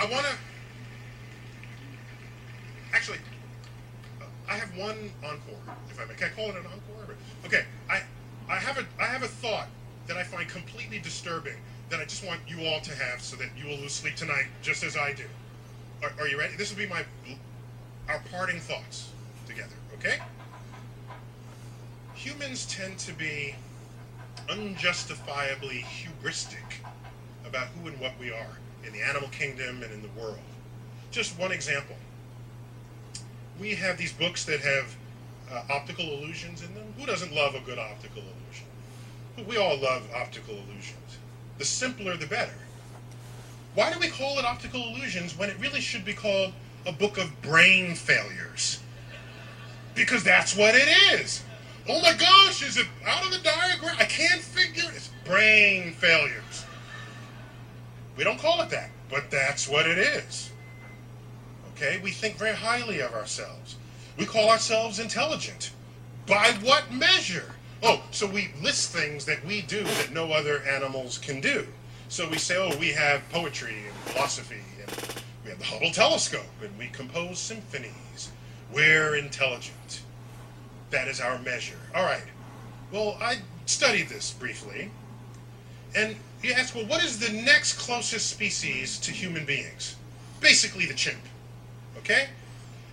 I want to... Actually, I have one encore, if I may. Can I call it an encore? Okay, I have a thought that I find completely disturbing that I just want you all to have so that you will lose sleep tonight just as I do. Are you ready? This will be our parting thoughts together, okay? Humans tend to be unjustifiably hubristic about who and what we are in the animal kingdom and in the world. Just one example. We have these books that have optical illusions in them. Who doesn't love a good optical illusion? We all love optical illusions. The simpler, the better. Why do we call it optical illusions when it really should be called a book of brain failures? Because that's what it is. Oh my gosh, is it out of the diagram? I can't figure it. It's brain failures. We don't call it that, but that's what it is. Okay, we think very highly of ourselves. We call ourselves intelligent. By what measure? Oh, so we list things that we do that no other animals can do. So we say, oh, we have poetry and philosophy, and we have the Hubble telescope, and we compose symphonies. We're intelligent. That is our measure. All right. Well, I studied this briefly, and you ask, well, what is the next closest species to human beings? Basically the chimp. Okay?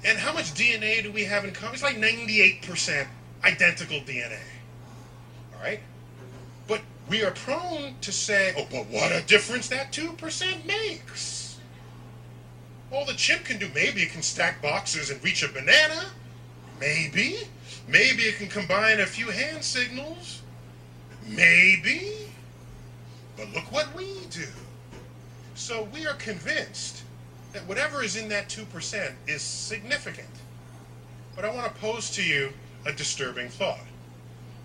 And how much DNA do we have in common? It's like 98% identical DNA. All right? But we are prone to say, oh, but what a difference that 2% makes. All the chimp can do, maybe it can stack boxes and reach a banana. Maybe. Maybe it can combine a few hand signals. Maybe. But look what we do. So we are convinced that whatever is in that 2% is significant. But I want to pose to you a disturbing thought.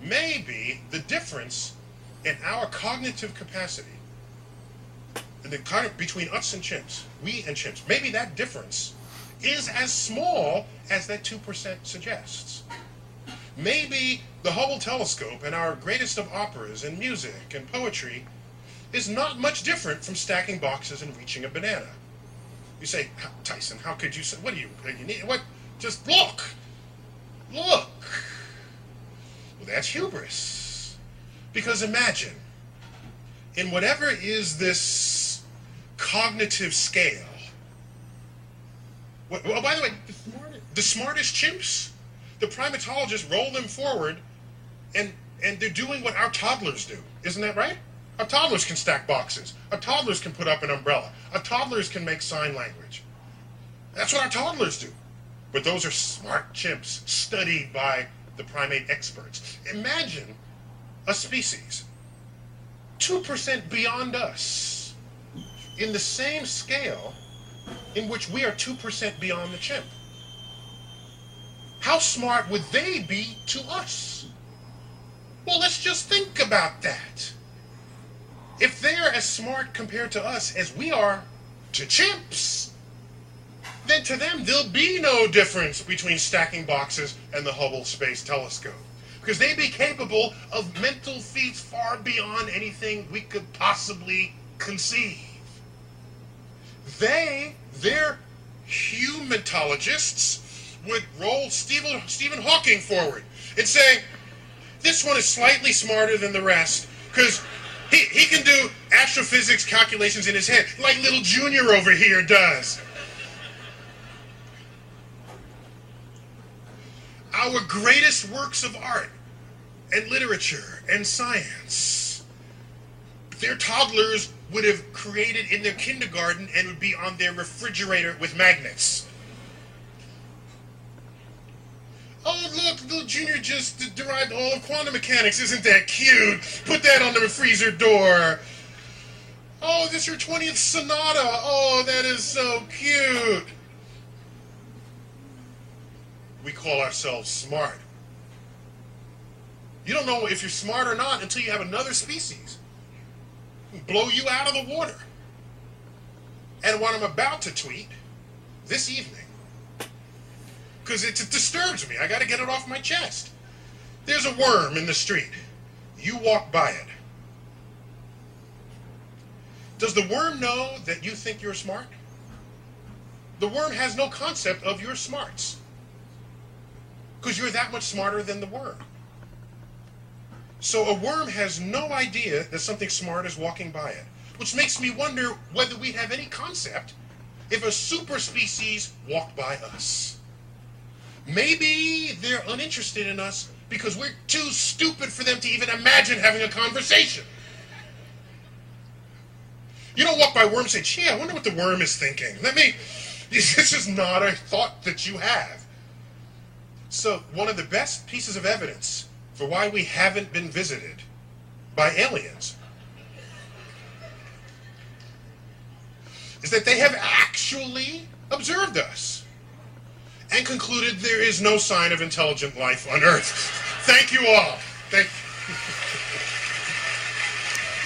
Maybe the difference in our cognitive capacity and the kind of between us and chimps, we and chimps, maybe that difference is as small as that 2% suggests. Maybe the Hubble telescope and our greatest of operas and music and poetry is not much different from stacking boxes and reaching a banana. You say, Tyson, how could you say, what do you need? What? Just look. Look. Well, that's hubris. Because imagine, in whatever is this cognitive scale, oh, by the way, the smartest chimps, the primatologists roll them forward, and they're doing what our toddlers do. Isn't that right? Our toddlers can stack boxes. Our toddlers can put up an umbrella. Our toddlers can make sign language. That's what our toddlers do. But those are smart chimps studied by the primate experts. Imagine a species 2% beyond us in the same scale in which we are 2% beyond the chimp. How smart would they be to us? Well, let's just think about that. If they're as smart compared to us as we are to chimps, then to them there'll be no difference between stacking boxes and the Hubble Space Telescope. Because they'd be capable of mental feats far beyond anything we could possibly conceive. Their humatologists, would roll Stephen Hawking forward and say, this one is slightly smarter than the rest, because he can do astrophysics calculations in his head, like little Junior over here does. Our greatest works of art and literature and science, their toddlers would have created in their kindergarten and would be on their refrigerator with magnets. Oh, look, little Junior just derived all of quantum mechanics. Isn't that cute? Put that on the freezer door. Oh, this is your 20th sonata. Oh, that is so cute. We call ourselves smart. You don't know if you're smart or not until you have another species blow you out of the water. And what I'm about to tweet this evening, because it disturbs me, I got to get it off my chest. There's a worm in the street. You walk by it. Does the worm know that you think you're smart? The worm has no concept of your smarts, because you're that much smarter than the worm. So a worm has no idea that something smart is walking by it, which makes me wonder whether we have any concept if a super species walked by us. Maybe they're uninterested in us because we're too stupid for them to even imagine having a conversation. You don't walk by a worm and say, gee, I wonder what the worm is thinking. This is not a thought that you have. So one of the best pieces of evidence for why we haven't been visited by aliens is that they have actually observed us and concluded there is no sign of intelligent life on Earth. Thank you all. Thank you.